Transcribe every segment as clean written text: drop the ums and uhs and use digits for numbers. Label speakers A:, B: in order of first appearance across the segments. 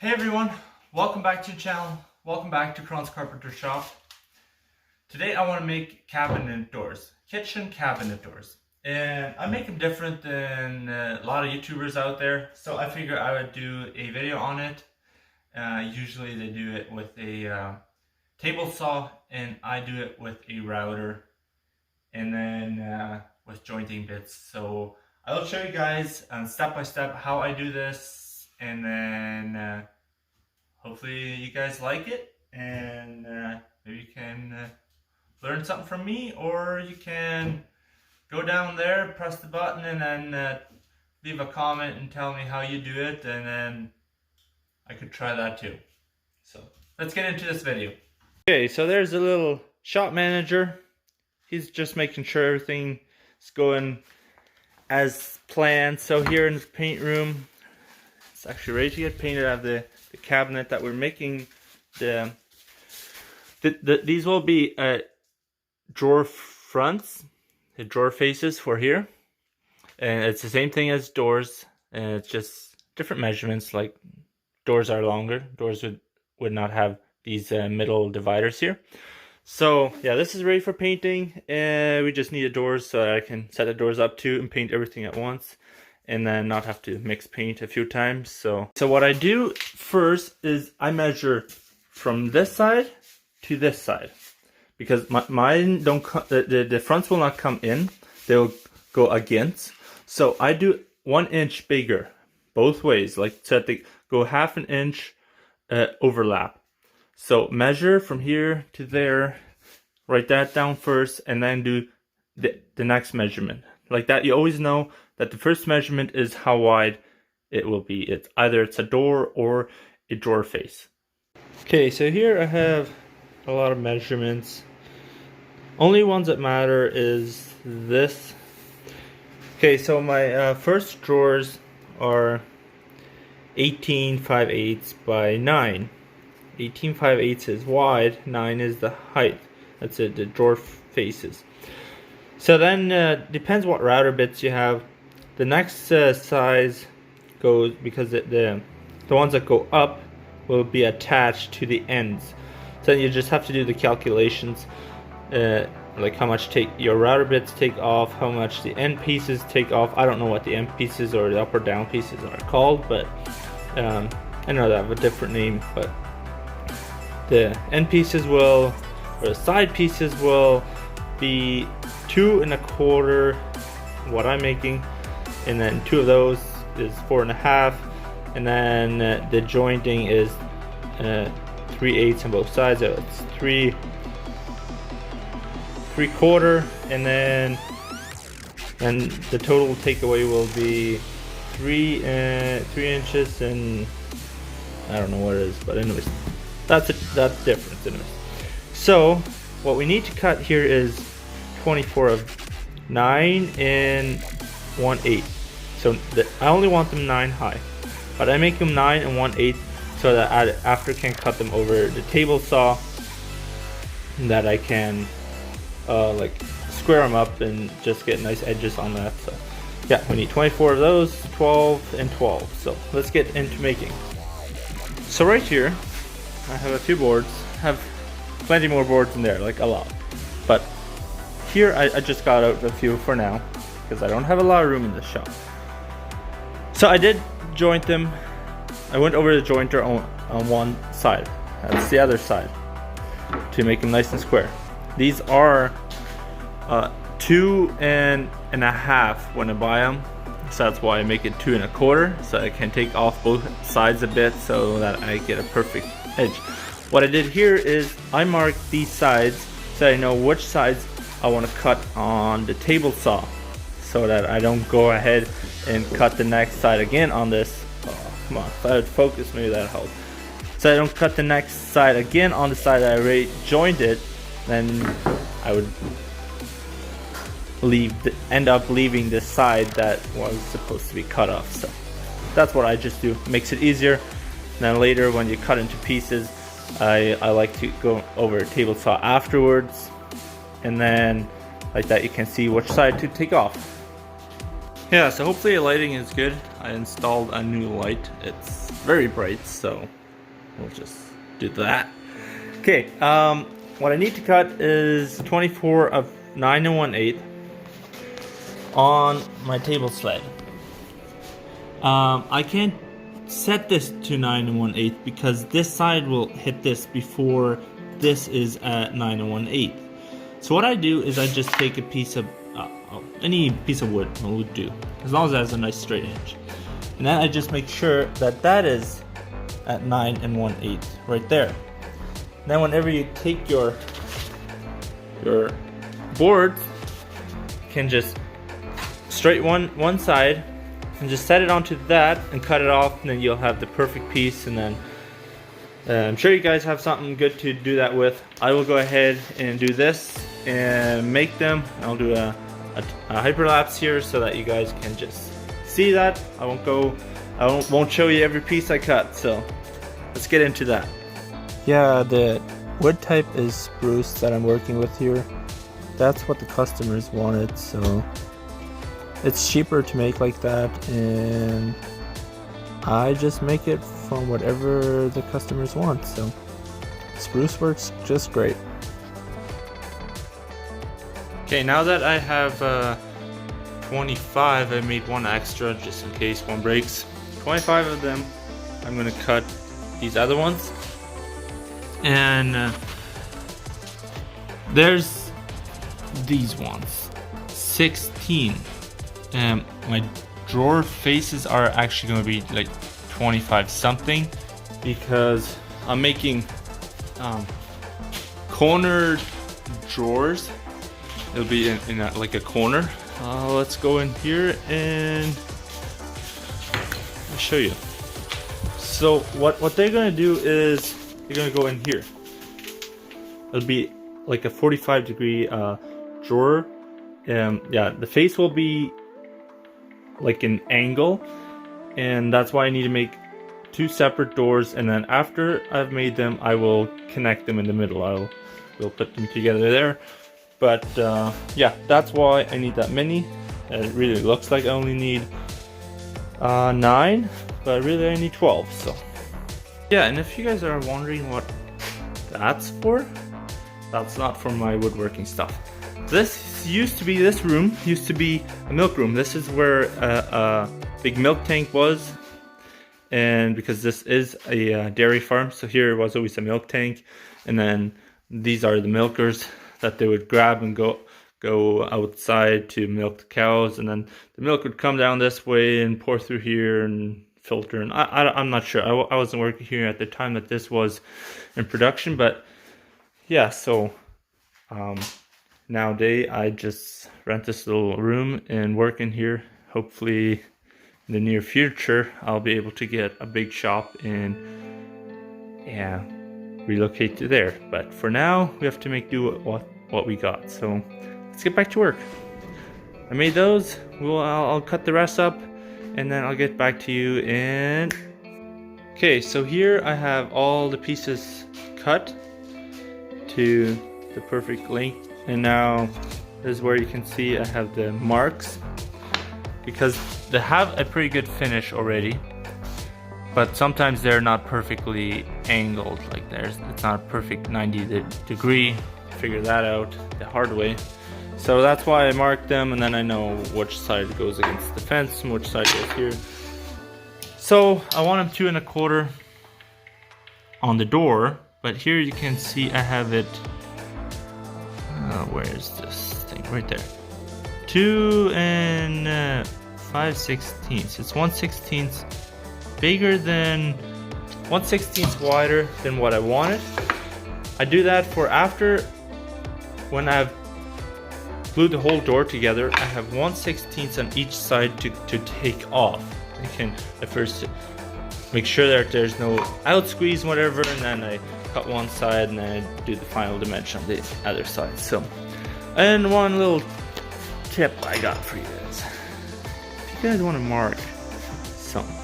A: Hey everyone, welcome back to the channel. Welcome back to Kron's Carpenter Shop. Today I want to make cabinet doors, kitchen cabinet doors. And I make them different than a lot of YouTubers out there. So I figured I would do a video on it. Usually they do it with a table saw, and I do it with a router. And then with jointing bits. So I will show you guys step by step how I do this. And then hopefully you guys like it, and maybe you can learn something from me, or you can go down there, press the button, and then leave a comment and tell me how you do it, and then I could try that too. So let's get into this video. Okay, so there's a little shop manager. He's just making sure everything is going as planned. So here in the paint room, it's actually ready to get painted. I have the cabinet that we're making. These will be drawer fronts, the drawer faces for here. And it's the same thing as doors, and it's just different measurements. Like doors are longer. Doors would not have these middle dividers here. So yeah, this is ready for painting, and we just need the doors so I can set the doors up too and paint everything at once, and then not have to mix paint a few times. So what I do first is I measure from this side to this side, because mine don't the fronts will not come in, they'll go against. So I do 1 inch bigger both ways, like so that they go ½ an inch overlap. So measure from here to there, write that down first, and then do the next measurement. Like that, you always know that the first measurement is how wide it will be. It's either a door or a drawer face. Okay, so here I have a lot of measurements. Only ones that matter is this. Okay, so my first drawers are 18/5/8 by 9. 18/5/8 is wide, 9 is the height. That's it, the drawer faces. So then depends what router bits you have. The next size goes, because the ones that go up will be attached to the ends. So you just have to do the calculations, like how much your router bits take off, how much the end pieces take off. I don't know what the end pieces or the up or down pieces are called, but I know they have a different name. But the end pieces will, or the side pieces will be 2 1/4 what I'm making, and then 2 of those is 4 1/2, and then the jointing is 3/8 on both sides, so it's 3 3/4, and then the total takeaway will be 3 inches, and I don't know what it is, but anyways, that's different anyways. So what we need to cut here is 24 of 9 and 1/8. So I only want them 9 high, but I make them 9 and 1/8 so that I after can cut them over the table saw, that I can like square them up and just get nice edges on that. So yeah, we need 24 of those, 12 and 12. So let's get into making. So right here I have a few boards. I have plenty more boards in there, like a lot, but here I just got out a few for now because I don't have a lot of room in this shop. So I did joint them. I went over the jointer on one side. That's the other side, to make them nice and square. These are 2 1/2 when I buy them. So that's why I make it 2 1/4, so I can take off both sides a bit so that I get a perfect edge. What I did here is I marked these sides so I know which sides I want to cut on the table saw, so that I don't go ahead and cut the next side again on this. Oh, come on, if I would focus, maybe that helped. So I don't cut the next side again on the side that I already jointed, then I would end up leaving this side that was supposed to be cut off. So that's what I just do. Makes it easier. And then later when you cut into pieces, I like to go over a table saw afterwards, and then like that you can see which side to take off. Yeah, so hopefully the lighting is good. I installed a new light. It's very bright, so we'll just do that. Okay, what I need to cut is 24 of 9 1/8 on my table sled. I can't set this to 9 1/8 because this side will hit this before this is at 9 1/8. So what I do is I just take a piece of any piece of wood will do, as long as it has a nice straight edge, and then I just make sure that that is at 9 1/8 right there. Then whenever you take your board, you can just straight one side and just set it onto that and cut it off, and then you'll have the perfect piece. And then I'm sure you guys have something good to do that with. I will go ahead and do this and make them. I'll do a hyperlapse here so that you guys can just see that. I won't show you every piece I cut, so let's get into that. Yeah, the wood type is spruce that I'm working with here. That's what the customers wanted, so it's cheaper to make like that, and I just make it from whatever the customers want, so spruce works just great. Okay, now that I have 25, I made one extra just in case one breaks. 25 of them, I'm gonna cut these other ones. And there's these ones, 16. My drawer faces are actually going to be like 25 something because I'm making corner drawers. It'll be in like a corner. Let's go in here and I'll show you. So what they're going to do is you're gonna go in here. It'll be like a 45-degree drawer. Yeah, the face will be like an angle, and that's why I need to make two separate doors. And then after I've made them, I will connect them in the middle. We'll put them together there. But yeah, that's why I need that many. It really looks like I only need 9, but really I need 12. So. Yeah, and if you guys are wondering what that's for, that's not for my woodworking stuff. This room used to be a milk room. This is where a big milk tank was, and because this is a dairy farm, so here was always a milk tank, and then these are the milkers that they would grab and go outside to milk the cows, and then the milk would come down this way and pour through here and filter. And I'm not sure. I wasn't working here at the time that this was in production, but yeah. So nowadays I just rent this little room and work in here. Hopefully in the near future I'll be able to get a big shop and relocate to there. But for now we have to make do with what we got. So let's get back to work. I made those. I'll cut the rest up, and then I'll get back to you. And okay, so here I have all the pieces cut to the perfect length, and now this is where you can see I have the marks, because they have a pretty good finish already, but sometimes they're not perfectly angled. Like it's not a perfect 90 degree. Figure that out the hard way. So that's why I marked them, and then I know which side goes against the fence and which side goes here. So I want them 2 1/4 on the door, but here you can see I have it. Where is this thing? Right there. 2 5/16. It's 1/16 bigger than 1/16 wider than what I wanted. I do that for after when I've glued the whole door together. I have 1/16 on each side to take off. You can at first make sure that there's no out squeeze, whatever, and then I cut one side and then I do the final dimension on the other side. So, and one little tip I got for you guys: if you guys want to mark something,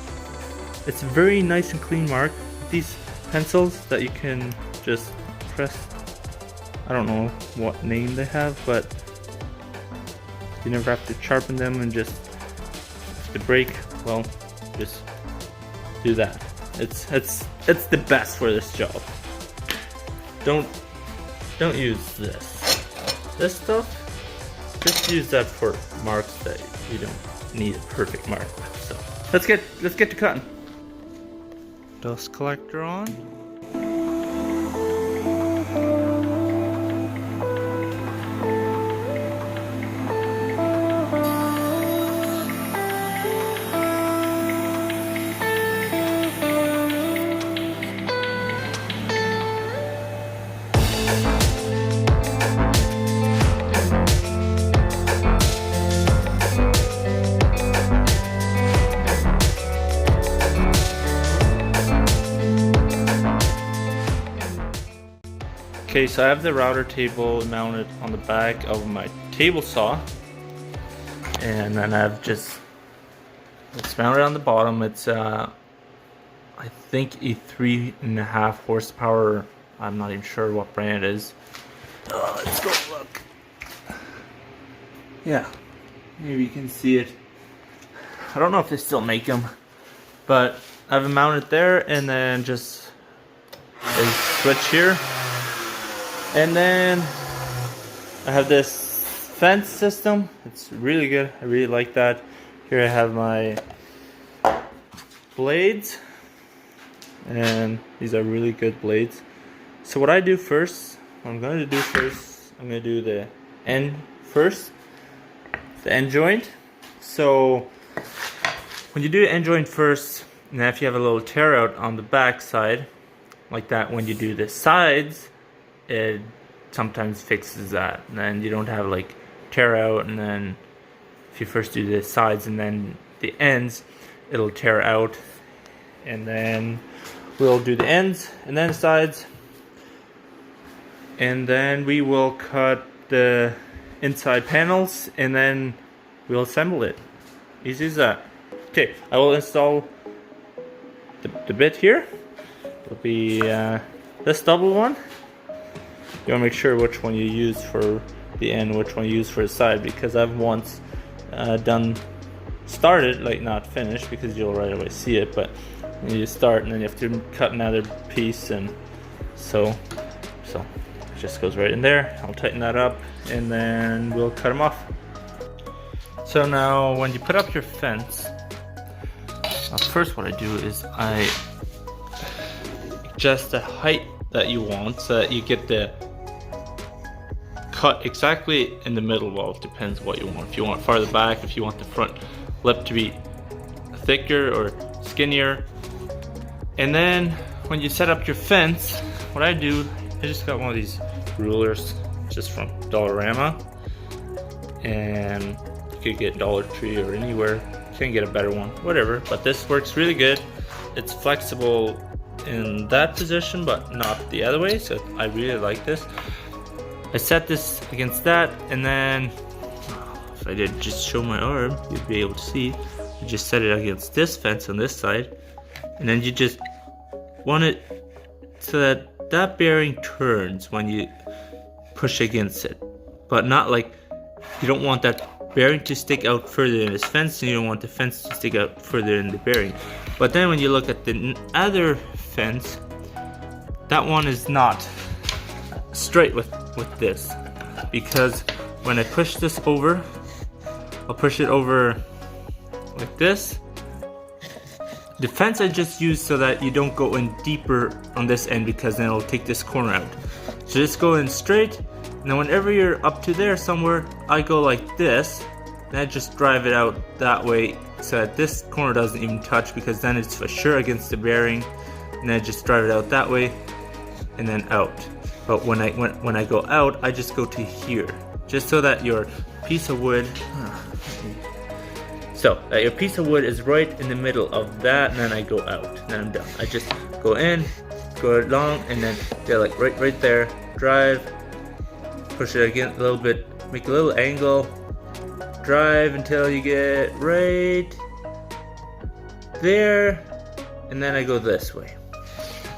A: it's a very nice and clean mark. These pencils that you can just press. I don't know what name they have, but you never have to sharpen them and just to break, well, just do that. It's the best for this job. Don't use this stuff. Just use that for marks that you don't need a perfect mark with. So let's get to cutting. Dust collector on. Okay, so I have the router table mounted on the back of my table saw, and then it's mounted on the bottom. It's I think a 3.5 horsepower. I'm not even sure what brand it is. Let's go look. Yeah, maybe you can see it. I don't know if they still make them, but I have it mounted there, and then just a switch here. And then I have this fence system. It's really good. I really like that. Here I have my blades, and these are really good blades. So what I'm going to do first, I'm going to do the end first, the end joint. So when you do the end joint first, now if you have a little tear out on the back side, like that, when you do the sides, it sometimes fixes that, and then you don't have like tear out, and then if you first do the sides and then the ends, it'll tear out. And then we'll do the ends and then sides, and then we will cut the inside panels, and then we'll assemble it. Easy as that. Okay, I will install the bit here. It'll be this double one. You want to make sure which one you use for the end, which one you use for the side, because I've once started, like not finished, because you'll right away see it, but you start and then you have to cut another piece, and so it just goes right in there. I'll tighten that up, and then we'll cut them off. So now when you put up your fence, first what I do is I adjust the height that you want so that you get the cut exactly in the middle. Well, it depends what you want. If you want it farther back, if you want the front lip to be thicker or skinnier. And then when you set up your fence, what I do, I just got one of these rulers just from Dollarama, and you could get Dollar Tree or anywhere. You can get a better one, whatever, but this works really good. It's flexible in that position but not the other way, so I really like this. I set this against that, and then if I did just show my arm, you'd be able to see. You just set it against this fence on this side, and then you just want it so that that bearing turns when you push against it, but not like, you don't want that bearing to stick out further in this fence, and you don't want the fence to stick out further in the bearing. But then when you look at the other fence, that one is not straight with this, because when I push this over, I'll push it over like this. The fence I just used so that you don't go in deeper on this end, because then it'll take this corner out. So just go in straight, and then whenever you're up to there somewhere, I go like this, and I just drive it out that way so that this corner doesn't even touch, because then it's for sure against the bearing. And then I just drive it out that way and then out. But when I go out, I just go to here, just so that your piece of wood, so that your piece of wood is right in the middle of that, and then I go out, and then I'm done. I just go in, go along, and then they're like right there. Drive, push it again a little bit, make a little angle, drive until you get right there, and then I go this way.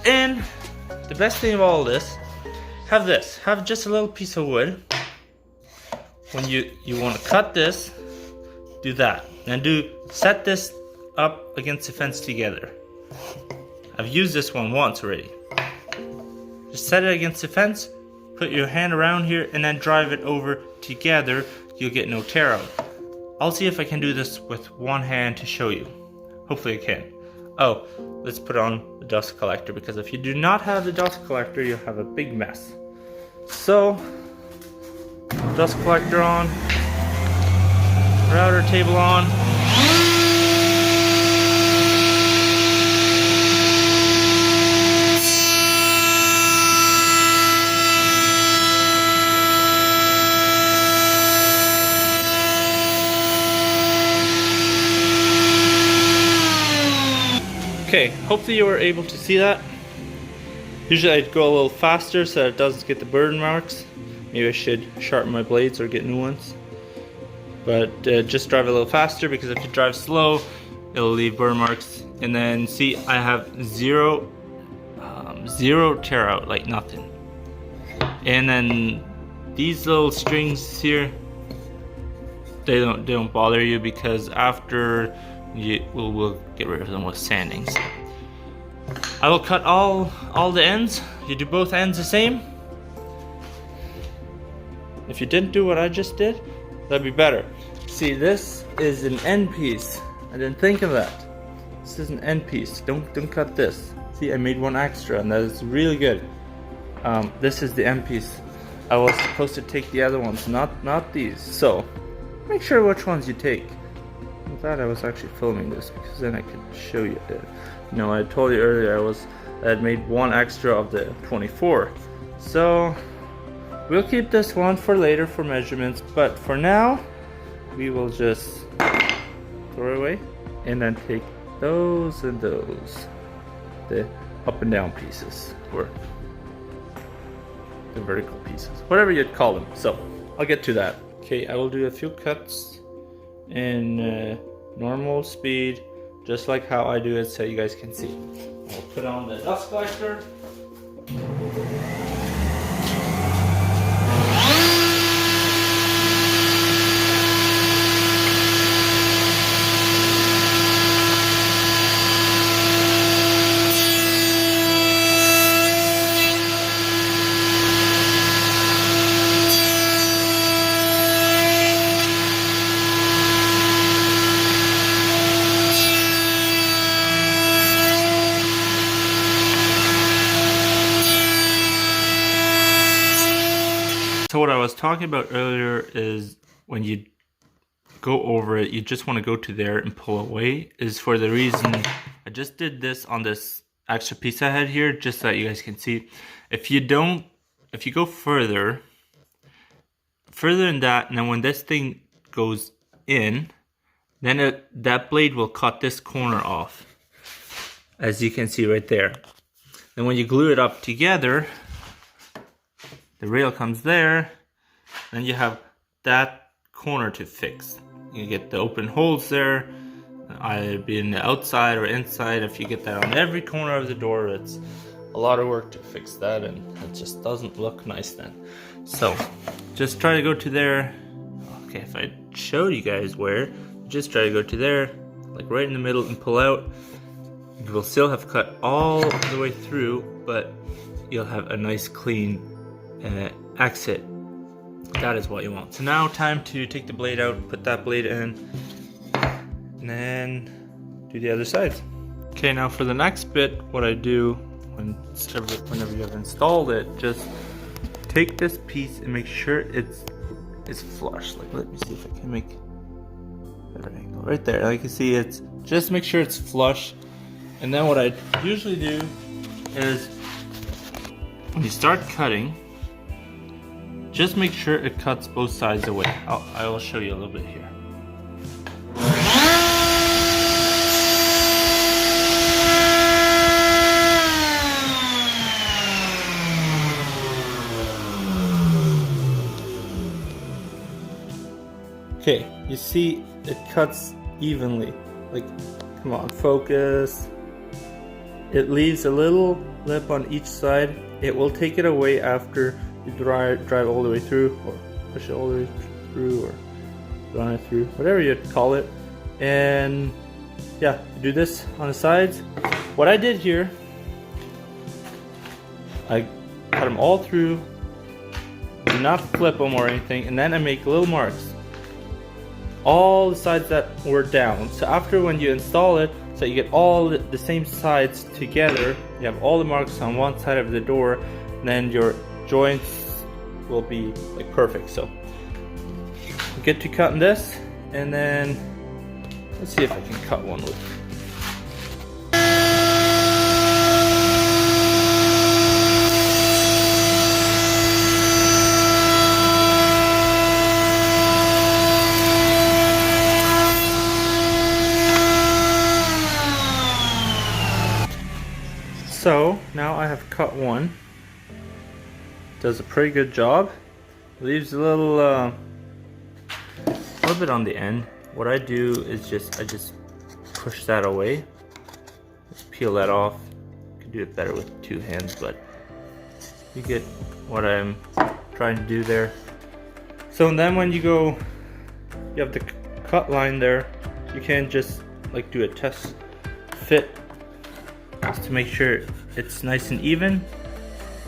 A: And the best thing of all this, have just a little piece of wood. When you want to cut this, do that. And set this up against the fence together. I've used this one once already. Just set it against the fence, put your hand around here, and then drive it over together. You'll get no tear out. I'll see if I can do this with one hand to show you. Hopefully I can. Oh, let's put on the dust collector, because if you do not have the dust collector, you'll have a big mess. So, dust collector on, router table on. Okay, hopefully you were able to see that. Usually I'd go a little faster so that it doesn't get the burn marks. Maybe I should sharpen my blades or get new ones. But just drive a little faster, because if you drive slow, it'll leave burn marks. And then see, I have zero tear out, like nothing. And then these little strings here, they don't bother you, because after we'll get rid of them with sanding. So I will cut all the ends. You do both ends the same. If you didn't do what I just did, that'd be better. See, this is an end piece. I didn't think of that. This is an end piece. Don't cut this. See, I made one extra, and that is really good. This is the end piece. I was supposed to take the other ones, not these. So make sure which ones you take. I'm glad I was actually filming this, because then I could show you it. No, I told you earlier I had made one extra of the 24. So we'll keep this one for later for measurements, but for now we will just throw it away and then take those and those, the up and down pieces, or the vertical pieces, whatever you'd call them. So I'll get to that. Okay, I will do a few cuts in normal speed, just like how I do it, so you guys can see. I'll put on the dust collector. So what I was talking about earlier is when you go over it, you just want to go to there and pull away, is for the reason I just did this on this extra piece I had here, just so that you guys can see. If you go further than that, and then when this thing goes in, then that blade will cut this corner off, as you can see right there. And when you glue it up together, the rail comes there, then you have that corner to fix. You get the open holes there, either be in the outside or inside. If you get that on every corner of the door, it's a lot of work to fix that, and it just doesn't look nice then. So just try to go to there. Okay, if I showed you guys where, just try to go to there, like right in the middle, and pull out. You will still have cut all the way through, but you'll have a nice clean exit. That is what you want. So now time to take the blade out, put that blade in, and then do the other sides. Okay, now for the next bit, what I do whenever you have installed it, just take this piece and make sure it's flush. Like, let me see if I can make a better angle right there. Like you see, it's just make sure it's flush. And then what I usually do is when you start cutting, just make sure it cuts both sides away. I will show you a little bit here. Okay, you see it cuts evenly. Like, come on, focus. It leaves a little lip on each side. It will take it away after you drive all the way through, or push it all the way through, or run it through, whatever you'd call it. And yeah, do this on the sides. What I did here, I cut them all through, do not flip them or anything, and then I make little marks. All the sides that were down. So after when you install it, so you get all the same sides together, you have all the marks on one side of the door, and then your joints will be like perfect. So get to cutting this, and then let's see if I can cut one with. So now I have cut one. Does a pretty good job. Leaves a little bit on the end. What I do is I just push that away. Just peel that off. Could do it better with two hands, but you get what I'm trying to do there. So then when you go, you have the cut line there. You can just like do a test fit just to make sure it's nice and even.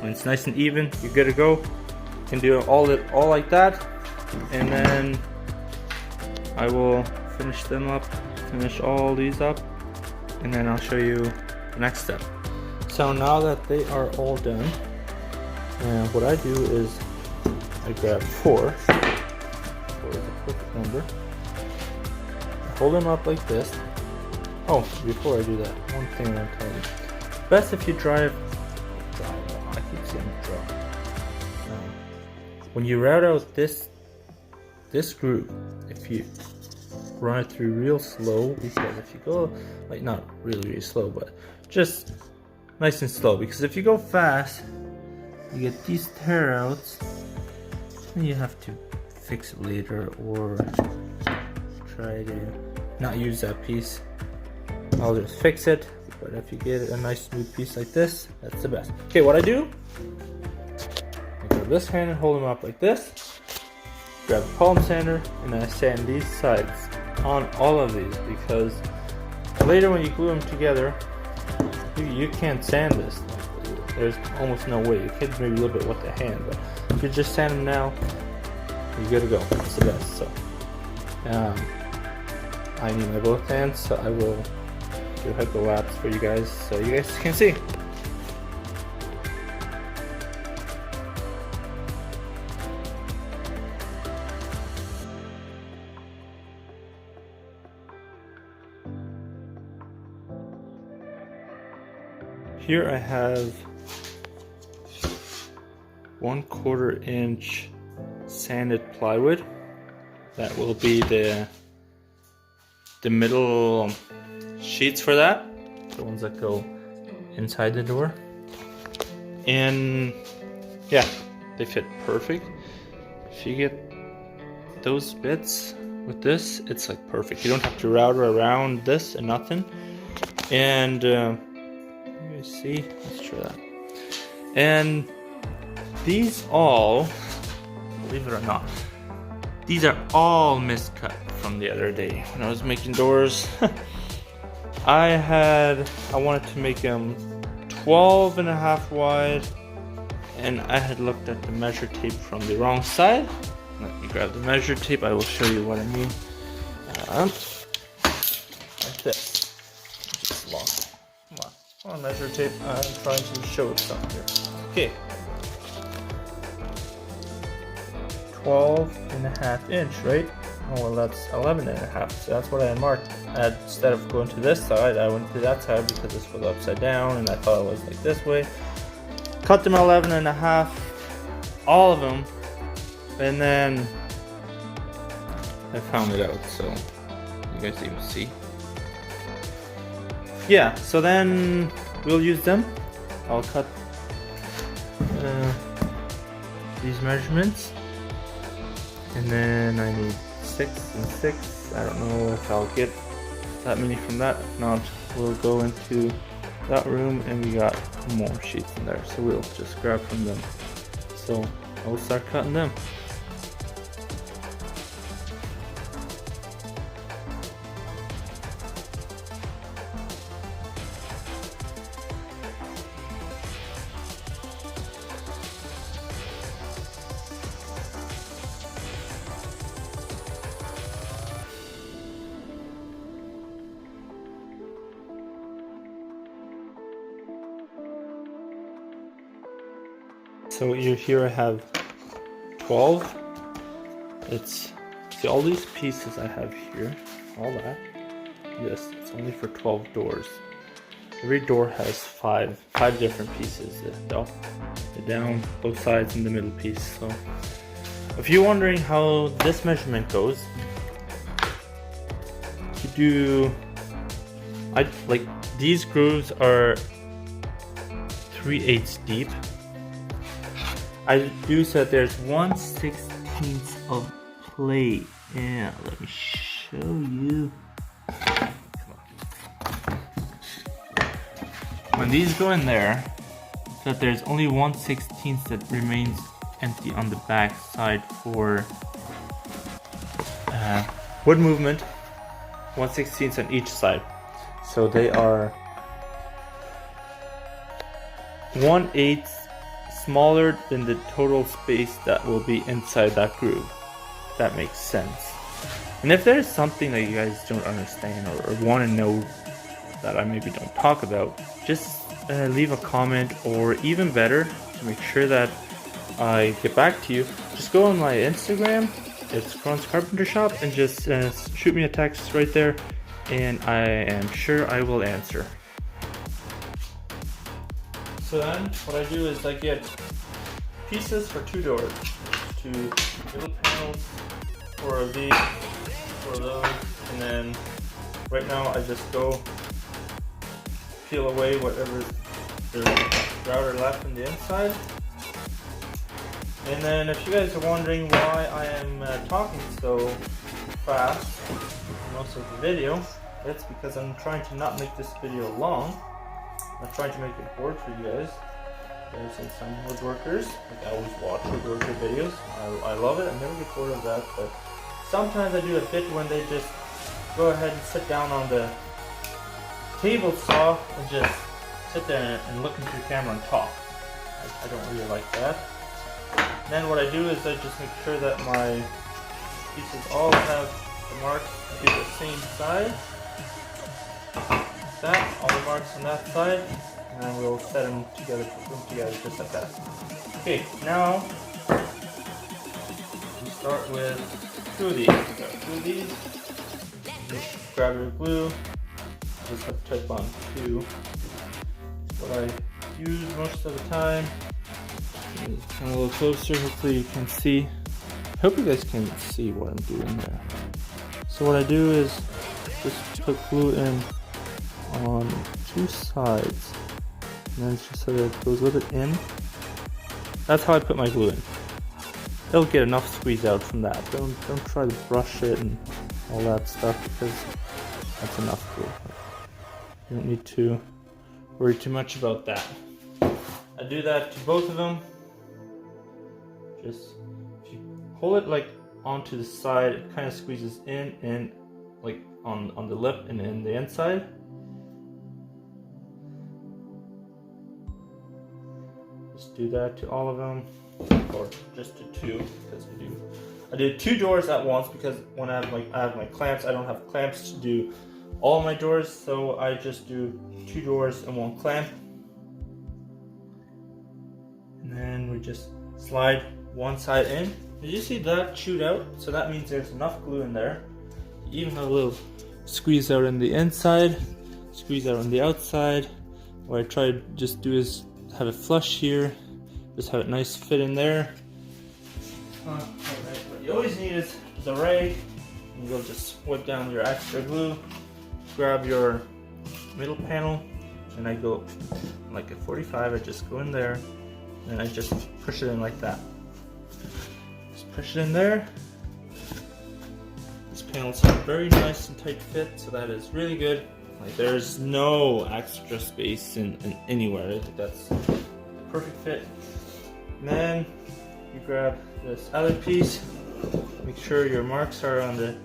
A: When it's nice and even, you're good to go. You can do it all like that, and then I will finish them up, finish all these up, and then I'll show you the next step. So now that they are all done, what I do is I grab 4 is a perfect number. I hold them up like this. Oh, before I do that, one thing I'm telling you. Best if you drive, I keep saying drive. When you route out this groove, if you run it through real slow, because if you go, like not really slow, but just nice and slow, because if you go fast, you get these tear outs, and you have to fix it later, or try to not use that piece. I'll just fix it, but if you get a nice smooth piece like this, that's the best. Okay, what I do, I grab this hand and hold them up like this, grab the palm sander, and then I sand these sides on all of these, because later when you glue them together, you can't sand this. There's almost no way. You can maybe a little bit with the hand, but if you just sand them now, you're good to go. It's the best. So I need my both hands, so I will do a hyper lapse for you guys so you guys can see. Here I have 1/4 inch sanded plywood. That will be the middle sheets for that, the ones that go inside the door. And yeah, they fit perfect. If you get those bits with this, it's like perfect. You don't have to router around this and nothing. And you see, let's try that. And these all, believe it or not, these are all miscut from the other day when I was making doors. I wanted to make them 12.5 wide, and I had looked at the measure tape from the wrong side. Let me grab the measure tape, I will show you what I mean. Like this. Just lost it. Come on, measure tape. I'm trying to show something here. Okay. 12.5 inch, right? Oh well, that's 11.5. So that's what I had marked. Instead of going to this side, I went to that side because this was upside down, and I thought it was like this way. Cut them 11.5, all of them, and then I found it out. So you guys even see. Yeah. So then we'll use them. I'll cut these measurements. And then I need 6 and 6. I don't know if I'll get that many from that. If not, we'll go into that room and we got more sheets in there. So we'll just grab from them. So I'll start cutting them. So here I have 12. See all these pieces I have here, all that. This, it's only for 12 doors. Every door has five different pieces. The up, the down, both sides, and the middle piece. So if you're wondering how this measurement goes, you do, like these grooves are 3/8 deep. I do so that there's 1/16 of plate. Yeah, let me show you. When these go in there, so that there's only 1/16 that remains empty on the back side for wood movement, 1/16 on each side. So they are 1/8 smaller than the total space that will be inside that groove. If that makes sense. And if there's something that you guys don't understand or want to know that I maybe don't talk about, just leave a comment, or even better, to make sure that I get back to you, just go on my Instagram, it's Kron's Carpenter Shop, and just shoot me a text right there, and I am sure I will answer. So then what I do is I get pieces for 2 doors, 2 little panels for these, for those, and then right now I just go peel away whatever there's router left in the inside. And then if you guys are wondering why I am talking so fast most of the video, it's because I'm trying to not make this video long. I'm trying to make it bored for you guys. Since I'm woodworkers, like I always watch woodworker videos. I love it. I never get bored of that. But sometimes I do a bit when they just go ahead and sit down on the table saw and just sit there and look into the camera and talk. I don't really like that. Then what I do is I just make sure that my pieces all have the marks to the same side. That, all the marks on that side, and then we'll set them together, put them together just like that. Okay, now we start with 2 of these. Just grab your glue. Just have to type on 2. What I use most of the time is kind of a little closer. Hopefully you can see. I hope you guys can see what I'm doing there. So what I do is just put glue in on 2 sides, and then it's just so that it goes a little bit in. That's how I put my glue in. It'll get enough squeeze out from that. Don't try to brush it and all that stuff, because that's enough glue. You don't need to worry too much about that. I do that to both of them. Just if you hold it like onto the side, it kind of squeezes in and like on the lip and in the inside. Just do that to all of them, or just to 2, because I did 2 doors at once, because when I have my clamps, I don't have clamps to do all my doors, so I just do 2 doors and 1 clamp. And then we just slide one side in. Did you see that shoot out? So that means there's enough glue in there. You even have a little squeeze out in the inside, squeeze out on the outside. What I try to just do is have it flush here, just have it nice fit in there. Alright, what you always need is a rag. You'll just wipe down your extra glue, grab your middle panel, and I go like a 45. I just go in there and I just push it in like that. Just push it in there. These panels have very nice and tight fit, so that is really good. Like there's no extra space in anywhere. I think that's the perfect fit. And then you grab this other piece. Make sure your marks are on the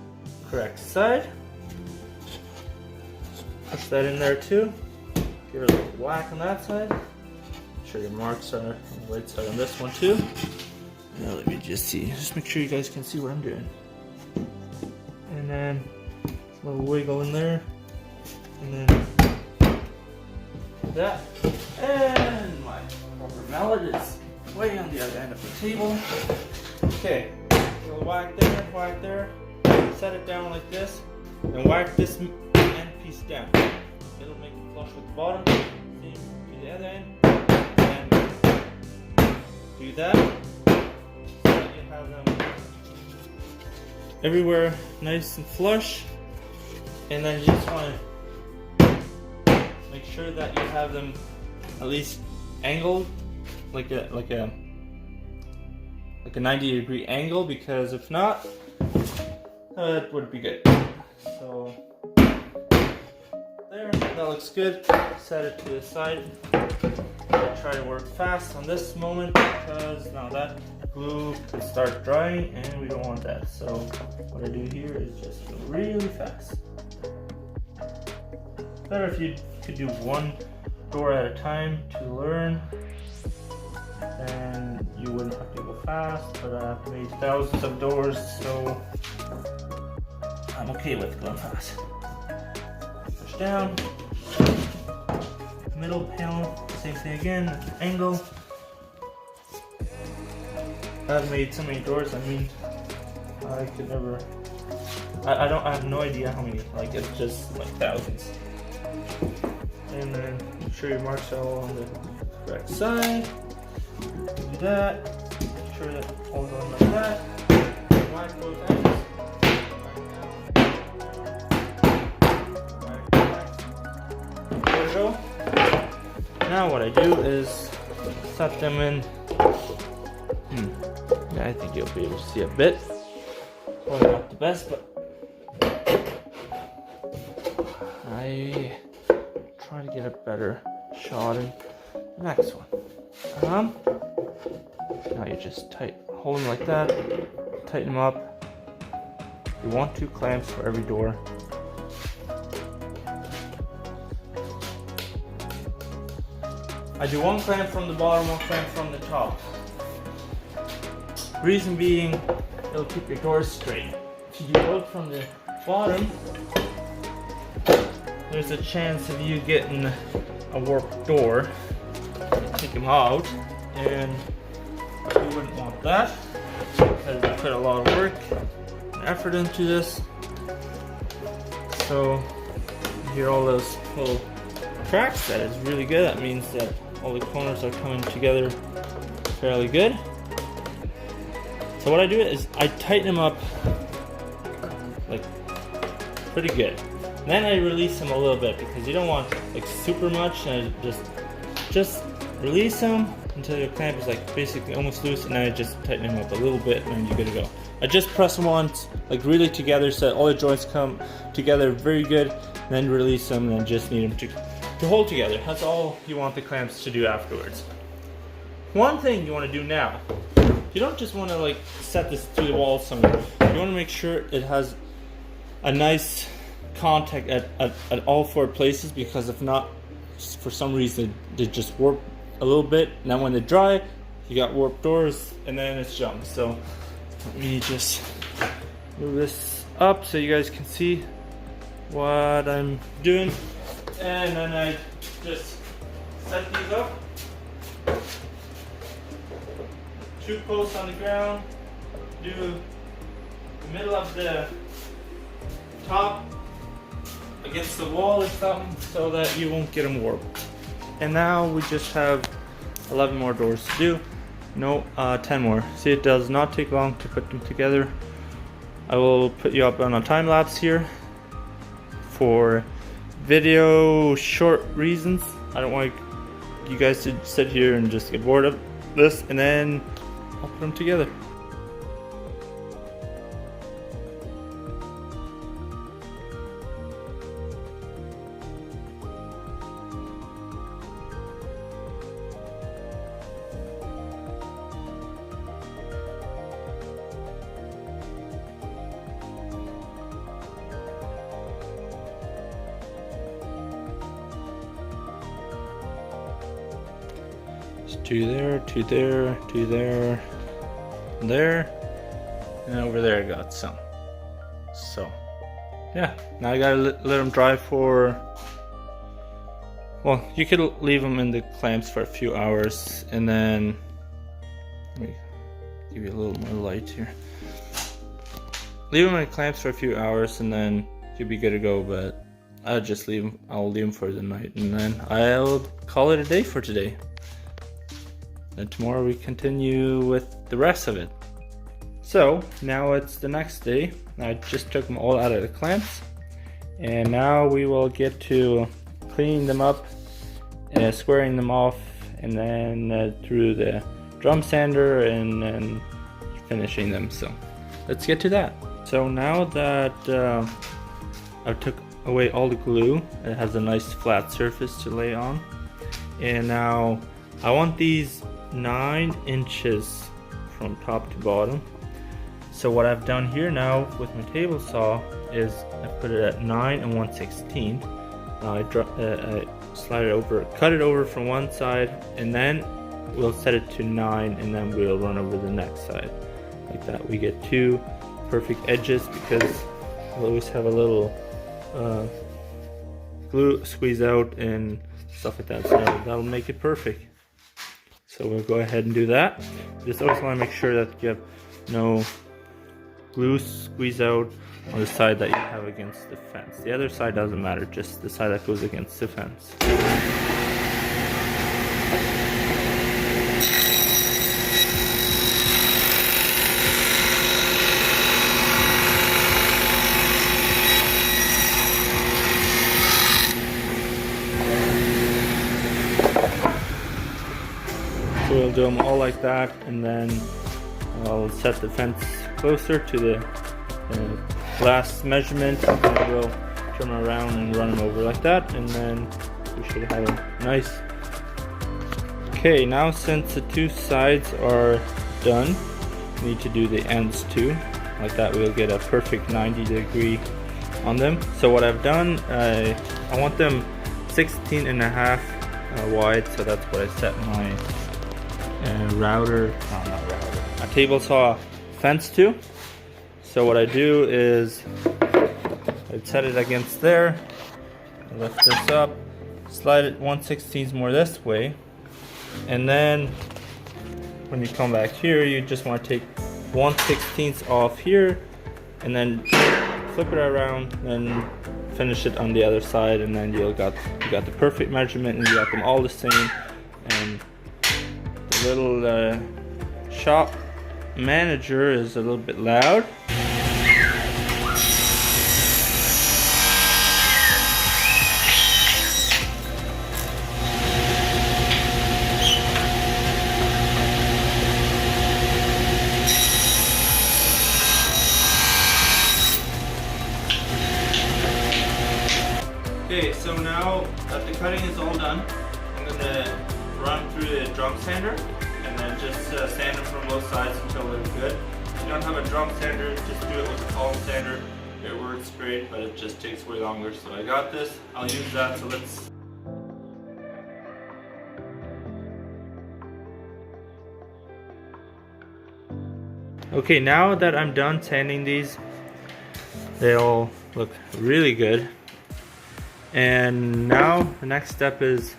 A: correct side. Push that in there too. Give it a little whack on that side. Make sure your marks are on the right side on this one too. Now let me just see. Just make sure you guys can see what I'm doing. And then a little wiggle in there. And then that. And my rubber mallet is way on the other end of the table. Okay, so whack there, set it down like this, and whack this end piece down. It'll make it flush with the bottom. See, to the other end, and do that, so that you have them everywhere nice and flush. And then you just want to make sure that you have them at least angled, like a 90-degree angle, because if not, it wouldn't be good. So there, that looks good. Set it to the side. Try to work fast on this moment because now that glue could start drying and we don't want that. So what I do here is just go really fast. Better if you could do one door at a time to learn, then you wouldn't have to go fast, but I've made thousands of doors, so I'm okay with going fast. Push down, middle panel, same thing again, angle. I've made so many doors, I mean, I could never, I have no idea how many, like it's just like thousands. And then make sure your marks are all on the correct side. Do that. Make sure that all going like that. Whack both ends. There we go. Now what I do is set them in. Yeah, I think you'll be able to see a bit. Probably not the best, but I try to get a better shot in the next one. Now you just hold them like that, tighten them up. You want 2 clamps for every door. I do 1 clamp from the bottom, 1 clamp from the top. Reason being, it'll keep your doors straight. If you do both from the bottom, there's a chance of you getting a warped door. Take them out, and you wouldn't want that because we put a lot of work and effort into this. So you hear all those little cracks. That is really good. That means that all the corners are coming together fairly good. So what I do is I tighten them up like pretty good. Then I release them a little bit because you don't want like super much, and I just release them until your clamp is like basically almost loose, and then I just tighten them up a little bit and then you're good to go. I just press them once, like really together, so that all the joints come together very good, and then release them, and then just need them to hold together. That's all you want the clamps to do afterwards. One thing you want to do now, you don't just want to like set this to the wall somewhere. You want to make sure it has a nice contact at all 4 places, because if not, for some reason they just warp a little bit. Now when they dry, you got warped doors, and then it's junk. So let me just move this up so you guys can see what I'm doing, and then I just set these up. 2 posts on the ground, do the middle of the top against the wall or something so that you won't get them warped. And now we just have 11 more doors to do. No, 10 more. See, it does not take long to put them together. I will put you up on a time lapse here for video short reasons. I don't want you guys to sit here and just get bored of this, and then I'll put them together. Just 2 there, 2 there, 2 there, there, and over there I got some. So yeah, now I gotta let them dry for, well, you could leave them in the clamps for a few hours, and then Let me give you a little more light here. Leave them in clamps for a few hours and then you'll be good to go, but I'll leave them for the night and then I'll call it a day for today. And tomorrow we continue with the rest of it. So now it's the next day. I just took them all out of the clamps and now we will get to cleaning them up, squaring them off, and then through the drum sander and then finishing them. So let's get to that. So now that I took away all the glue, it has a nice flat surface to lay on, and now I want these 9 inches from top to bottom. So what I've done here now with my table saw is I put it at 9 1/16. I slide it over, cut it over from one side, and then we'll set it to 9, and then we'll run over the next side like that. We get 2 perfect edges because we'll always have a little glue squeeze out and stuff like that, so that'll make it perfect. So we'll go ahead and do that. Just always want to make sure that you have no glue squeeze out on the side that you have against the fence. The other side doesn't matter, just the side that goes against the fence. So we'll do them all like that, and then I'll set the fence closer to the last measurement, and then we'll turn them around and run them over like that, and then we should have a nice. Okay, now since the 2 sides are done, we need to do the ends too. Like that we'll get a perfect 90-degree on them. So what I've done, I want them 16.5 wide, so that's what I set my a table saw fence to. So what I do is I set it against there, I lift this up, slide it 1/16 more this way, and then when you come back here, you just want to take 1/16 off here, and then flip it around, and finish it on the other side, and then you got the perfect measurement, and you got them all the same. And the little shop manager is a little bit loud. Okay, so now that the cutting is all done, I'm going to run through the drum sander and then just sand them from both sides until they're good. If you don't have a drum sander, just do it with a palm sander. It works great, but it just takes way longer. So I got this, I'll use that, so let's... Okay, now that I'm done sanding these, they all look really good. And now the next step is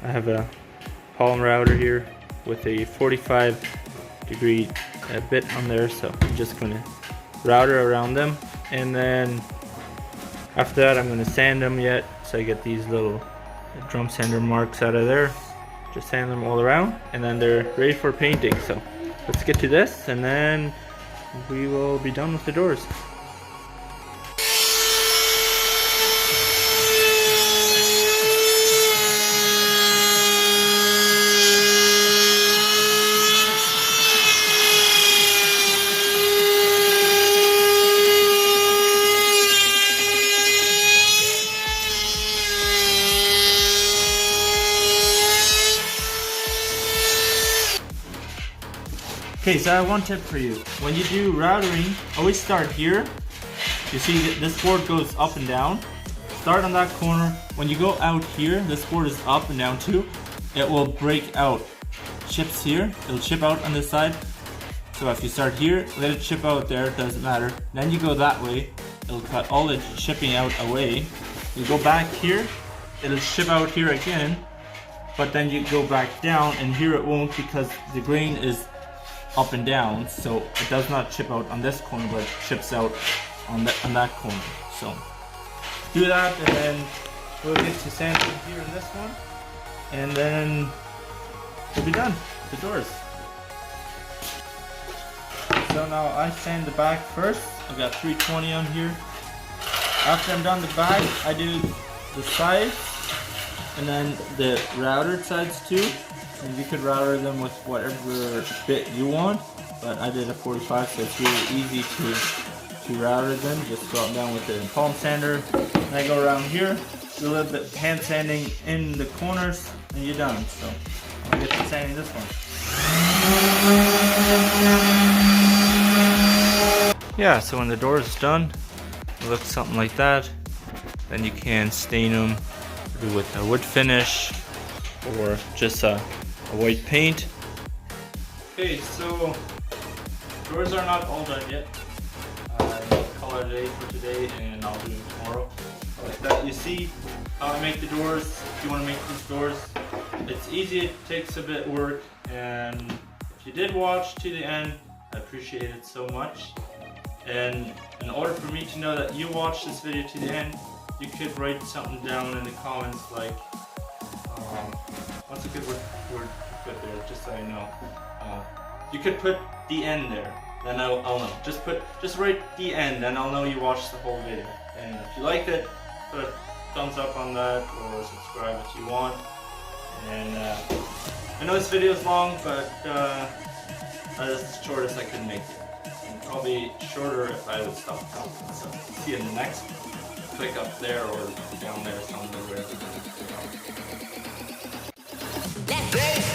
A: I have a palm router here with a 45-degree bit on there, so I'm just going to router around them, and then after that I'm going to sand them yet, so I get these little drum sander marks out of there. Just sand them all around, and then they're ready for painting. So let's get to this, and then we will be done with the doors. Okay, so I have one tip for you. When you do routering, always start here. You see this board goes up and down. Start on that corner. When you go out here, this board is up and down too. It will break out. Chips here, it'll chip out on this side. So if you start here, let it chip out there, it doesn't matter. Then you go that way, it'll cut all the chipping out away. You go back here, it'll chip out here again. but then you go back down, and here it won't because the grain is up and down, so it does not chip out on this corner, but it chips out on that corner. So do that, and then we'll get to sanding here in this one, and then we'll be done with the doors. So now I sand the back first. I've got 320 on here. After I'm done the back, I do the sides and then the routed sides too. And you could router them with whatever bit you want, but I did a 45, so it's really easy to router them. Just go up and down with the palm sander. And I go around here, do a little bit of hand sanding in the corners, and you're done. So I'll get to sanding this one. Yeah, so when the door is done, it looks something like that. Then you can stain them with a wood finish or just a white paint. Okay, so doors are not all done yet. I made color today for today, and I'll do them tomorrow. Like that, you see how I make the doors. If you want to make these doors, it's easy. It takes a bit of work, and if you did watch to the end, I appreciate it so much. And in order for me to know that you watched this video to the end, you could write something down in the comments, like what's a good word to put there, just so I know. You could put the end there, then I'll know. Just write the end, and I'll know you watched the whole video. And if you liked it, put a thumbs up on that, or subscribe if you want. And I know this video is long, but that's the shortest I could make it. And probably shorter if I would stop talking. So see you in the next one. Click up there or down there somewhere.
B: Let's go.